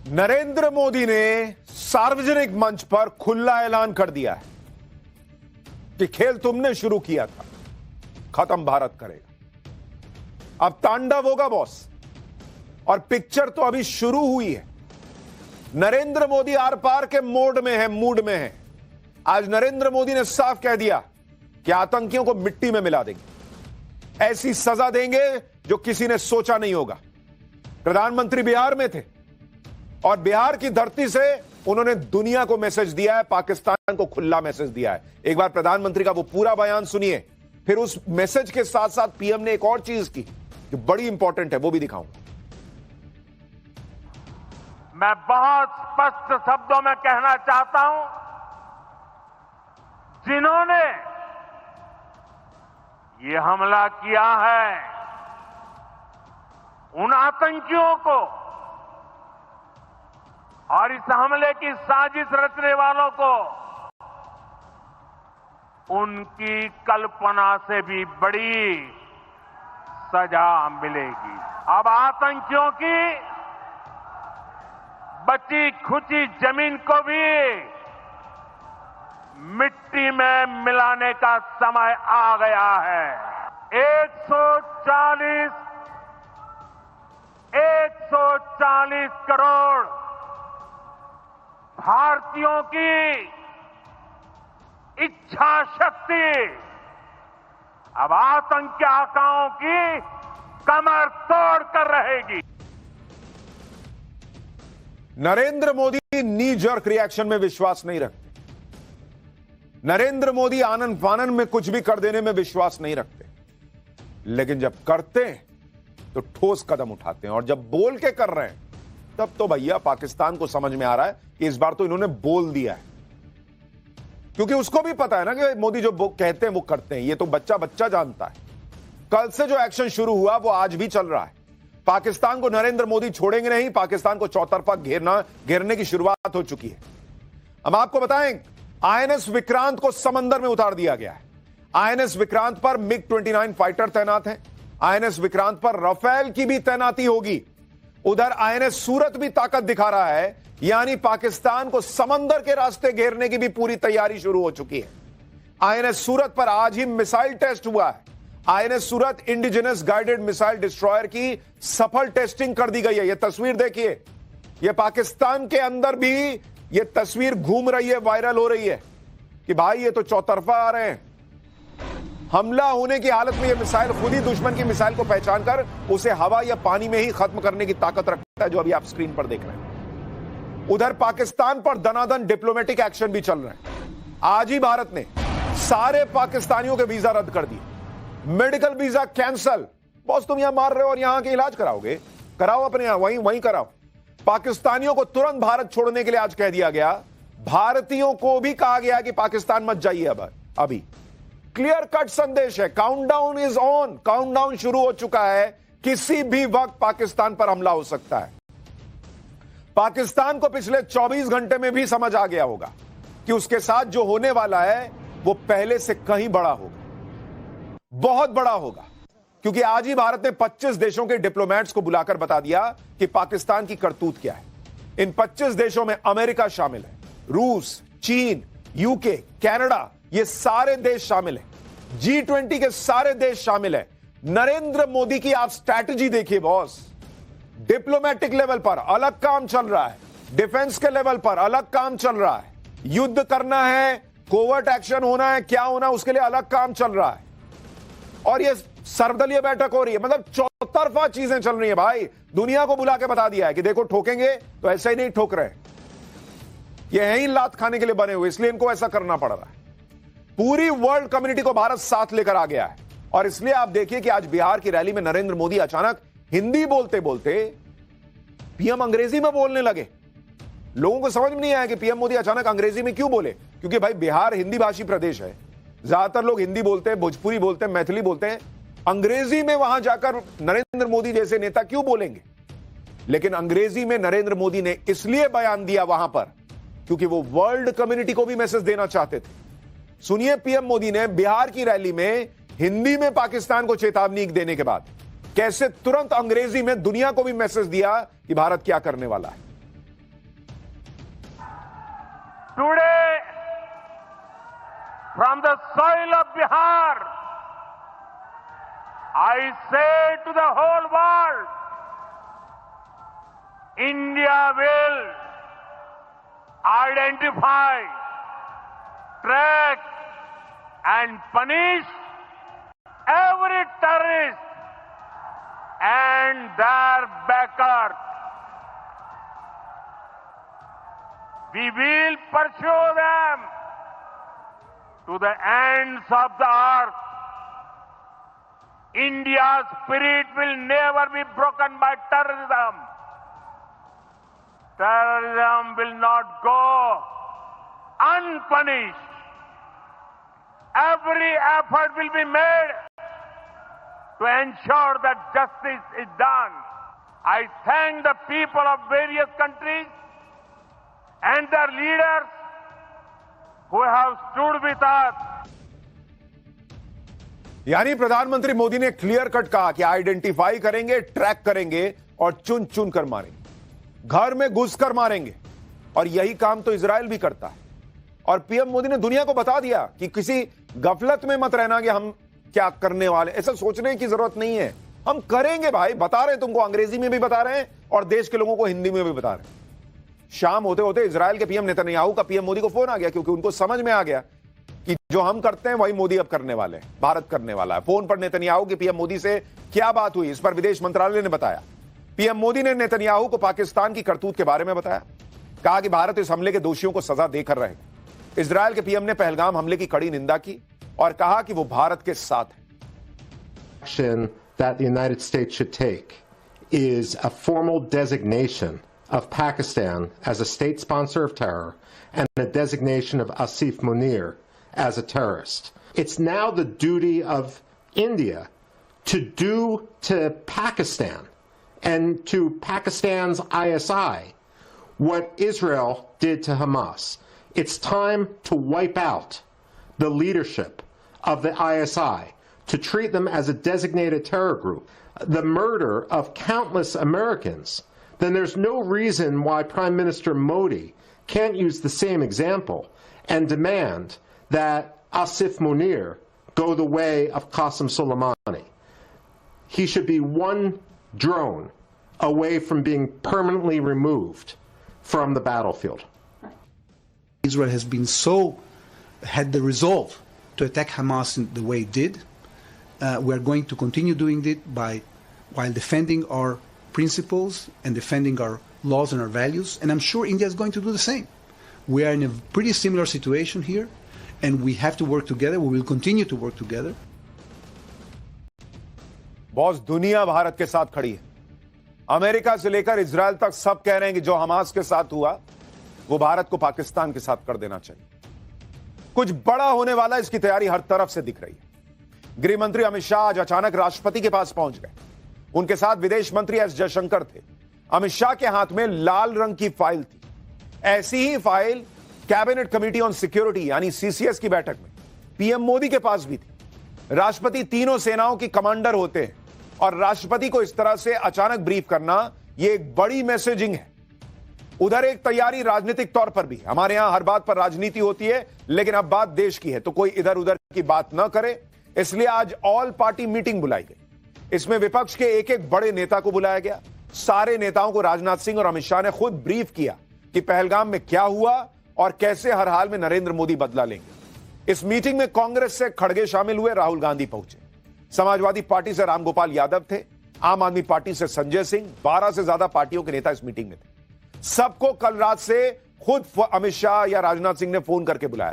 नरेंद्र मोदी ने सार्वजनिक मंच पर खुला ऐलान कर दिया है कि खेल तुमने शुरू किया था, खत्म भारत करेगा। अब तांडव होगा बॉस, और पिक्चर तो अभी शुरू हुई है। नरेंद्र मोदी आर पार के मूड में है। आज नरेंद्र मोदी ने साफ कह दिया कि आतंकियों को मिट्टी में मिला देंगे, ऐसी सजा देंगे जो किसी ने सोचा नहीं होगा। प्रधानमंत्री बिहार में थे और बिहार की धरती से उन्होंने दुनिया को मैसेज दिया है, पाकिस्तान को खुला मैसेज दिया है। एक बार प्रधानमंत्री का वो पूरा बयान सुनिए, फिर उस मैसेज के साथ साथ पीएम ने एक और चीज की जो बड़ी इंपॉर्टेंट है, वो भी दिखाऊंगा। मैं बहुत स्पष्ट शब्दों में कहना चाहता हूं, जिन्होंने ये हमला किया है उन आतंकियों को और इस हमले की साजिश रचने वालों को उनकी कल्पना से भी बड़ी सजा मिलेगी। अब आतंकियों की बची खुची जमीन को भी मिट्टी में मिलाने का समय आ गया है। 140 करोड़ भारतीयों की इच्छा शक्ति अब आतंकी आकाओं की कमर तोड़ कर रहेगी। नरेंद्र मोदी नी जर्क रिएक्शन में विश्वास नहीं रखते। नरेंद्र मोदी आनन फानन में कुछ भी कर देने में विश्वास नहीं रखते, लेकिन जब करते हैं तो ठोस कदम उठाते हैं। और जब बोल के कर रहे हैं तब तो भैया पाकिस्तान को समझ में आ रहा है कि इस बार तो इन्होंने बोल दिया है, क्योंकि उसको भी पता है ना कि मोदी जो कहते हैं वो करते हैं। ये तो बच्चा बच्चा जानता है। कल से जो एक्शन शुरू हुआ वो आज भी चल रहा है। पाकिस्तान को नरेंद्र मोदी छोड़ेंगे नहीं, पाकिस्तान को चौतरफा घेरने की शुरुआत हो चुकी है। हम आपको बताएं, आईएनएस विक्रांत को समंदर में उतार दिया गया है। आईएनएस विक्रांत पर मिग 29 फाइटर तैनात है। आईएनएस विक्रांत पर राफेल की भी तैनाती होगी। उधर आईएनएस सूरत भी ताकत दिखा रहा है, यानी पाकिस्तान को समंदर के रास्ते घेरने की भी पूरी तैयारी शुरू हो चुकी है। आईएनएस सूरत पर आज ही मिसाइल टेस्ट हुआ है। आईएनएस सूरत इंडिजिनस गाइडेड मिसाइल डिस्ट्रॉयर की सफल टेस्टिंग कर दी गई है। यह तस्वीर देखिए, यह पाकिस्तान के अंदर भी यह तस्वीर घूम रही है, वायरल हो रही है कि भाई ये तो चौतरफा आ रहे हैं। हमला होने की हालत में यह मिसाइल खुद ही दुश्मन की मिसाइल को पहचान कर उसे हवा या पानी में ही खत्म करने की ताकत रखता है, जो अभी आप स्क्रीन पर देख रहे हैं। उधर पाकिस्तान पर दनादन डिप्लोमेटिक एक्शन भी चल रहे हैं। आज ही भारत ने सारे पाकिस्तानियों के वीजा रद्द कर दिए, मेडिकल वीजा कैंसल। बॉस तुम यहां मार रहे हो और यहां के इलाज कराओगे, कराओ अपने यहां, वहीं कराओ। पाकिस्तानियों को तुरंत भारत छोड़ने के लिए आज कह दिया गया। भारतीयों को भी कहा गया कि पाकिस्तान मत जाइए। अब अभी क्लियर कट संदेश है, काउंटडाउन इज ऑन। काउंटडाउन शुरू हो चुका है, किसी भी वक्त पाकिस्तान पर हमला हो सकता है। पाकिस्तान को पिछले 24 घंटे में भी समझ आ गया होगा कि उसके साथ जो होने वाला है वो पहले से कहीं बड़ा होगा, बहुत बड़ा होगा। क्योंकि आज ही भारत ने 25 देशों के डिप्लोमेट्स को बुलाकर बता दिया कि पाकिस्तान की करतूत क्या है। इन 25 देशों में अमेरिका शामिल है, रूस, चीन, यूके, कनाडा, ये सारे देश शामिल हैं। G20 के सारे देश शामिल हैं। नरेंद्र मोदी की आप स्ट्रैटेजी देखिए बॉस। डिप्लोमेटिक लेवल पर अलग काम चल रहा है, डिफेंस के लेवल पर अलग काम चल रहा है, युद्ध करना है, कोवर्ट एक्शन होना है, क्या होना उसके लिए अलग काम चल रहा है। और ये सर्वदलीय बैठक हो रही है, मतलब चौतरफा चीजें चल रही है भाई। दुनिया को बुला के बता दिया है कि देखो ठोकेंगे तो ऐसे ही नहीं ठोक रहे, ये है ही लात खाने के लिए बने हुए, इसलिए इनको ऐसा करना पड़ रहा है। पूरी वर्ल्ड कम्युनिटी को भारत साथ लेकर आ गया है। और इसलिए आप देखिए कि आज बिहार की रैली में नरेंद्र मोदी अचानक हिंदी बोलते बोलते पीएम अंग्रेजी में बोलने लगे। लोगों को समझ में नहीं आया कि पीएम मोदी अचानक अंग्रेजी में क्यों बोले, क्योंकि भाई बिहार हिंदी भाषी प्रदेश है। ज्यादातर लोग हिंदी बोलते हैं, भोजपुरी बोलते हैं, मैथिली बोलते हैं। अंग्रेजी में वहां जाकर नरेंद्र मोदी जैसे नेता क्यों बोलेंगे? लेकिन अंग्रेजी में नरेंद्र मोदी ने इसलिए बयान दिया वहां पर क्योंकि वो वर्ल्ड कम्युनिटी को भी मैसेज देना चाहते थे। सुनिए, पीएम मोदी ने बिहार की रैली में हिंदी में पाकिस्तान को चेतावनी देने के बाद कैसे तुरंत अंग्रेजी में दुनिया को भी मैसेज दिया कि भारत क्या करने वाला है। Today, from the soil of Bihar, I say to the whole world, India will identify, track, and punish every terrorist and their backers. We will pursue them to the ends of the earth. India's spirit will never be broken by terrorism. Terrorism will not go unpunished. Every effort will be made to ensure that justice is done. I thank the people of various countries and their leaders who have stood with us. यानी प्रधानमंत्री मोदी ने clear cut कहा कि identify करेंगे, track करेंगे और चुन चुन कर मारेंगे, घर में घुसकर मारेंगे। और यही काम तो इजराइल भी करता है। और पीएम मोदी ने दुनिया को बता दिया कि किसी गफलत में मत रहना कि हम क्या करने वाले, ऐसा सोचने की जरूरत नहीं है। हम करेंगे भाई, बता रहे हैं तुमको, अंग्रेजी में भी बता रहे हैं और देश के लोगों को हिंदी में भी बता रहे हैं। शाम होते होते इजराइल के पीएम नेतन्याहू का पीएम मोदी को फोन आ गया, क्योंकि उनको समझ में आ गया कि जो हम करते हैं वही मोदी अब करने वाले हैं, भारत करने वाला है। फोन पर नेतन्याहू की पीएम मोदी से क्या बात हुई, इस पर विदेश मंत्रालय ने बताया। पीएम मोदी ने नेतन्याहू को पाकिस्तान की करतूत के बारे में बताया, कहा कि भारत इस हमले के दोषियों को सजा देकर रहेगा। इजरायल के पीएम ने पहलगाम हमले की कड़ी निंदा की और कहा कि वो भारत के साथ है। Action that the United States should take is a formal designation of Pakistan as a state sponsor of terror and a designation of Asif Munir as a terrorist. It's now the duty of India to do to Pakistan and to Pakistan's ISI what Israel did to Hamas. It's time to wipe out the leadership of the ISI, to treat them as a designated terror group. The murder of countless Americans, then there's no reason why Prime Minister Modi can't use the same example and demand that Asif Munir go the way of Qasem Soleimani. He should be one drone away from being permanently removed from the battlefield. Israel has been had the resolve to attack Hamas in the way it did. We are going to continue doing it while defending our principles and defending our laws and our values. And I'm sure India is going to do the same. We are in a pretty similar situation here, and we have to work together. We will continue to work together. Boss, दुनिया भारत के साथ खड़ी है। America से लेकर Israel तक सब कह रहे हैं कि जो हमास के साथ हुआ वो भारत को पाकिस्तान के साथ कर देना चाहिए। कुछ बड़ा होने वाला, इसकी तैयारी हर तरफ से दिख रही है। गृह मंत्री अमित शाह आज अचानक राष्ट्रपति के पास पहुंच गए। उनके साथ विदेश मंत्री एस जयशंकर थे। अमित शाह के हाथ में लाल रंग की फाइल थी। ऐसी ही file cabinet committee on security यानी सीसीएस की बैठक में पीएम मोदी के पास भी थी। राष्ट्रपति तीनों सेनाओं की कमांडर होते हैं और राष्ट्रपति को इस तरह से अचानक ब्रीफ करना यह एक बड़ी मैसेजिंग है। उधर एक तैयारी राजनीतिक तौर पर भी, हमारे यहां हर बात पर राजनीति होती है, लेकिन अब बात देश की है तो कोई इधर उधर की बात न करे, इसलिए आज ऑल पार्टी मीटिंग बुलाई गई। इसमें विपक्ष के एक एक बड़े नेता को बुलाया गया। सारे नेताओं को राजनाथ सिंह और अमित शाह ने खुद ब्रीफ किया कि पहलगाम में क्या हुआ और कैसे हर हाल में नरेंद्र मोदी बदला लेंगे। इस मीटिंग में कांग्रेस से खड़गे शामिल हुए, राहुल गांधी पहुंचे। समाजवादी पार्टी से रामगोपाल यादव थे, आम आदमी पार्टी से संजय सिंह, 12 से ज्यादा पार्टियों के नेता इस मीटिंग में थे। सबको कल रात से खुद अमित शाह या राजनाथ सिंह ने फोन करके बुलाया।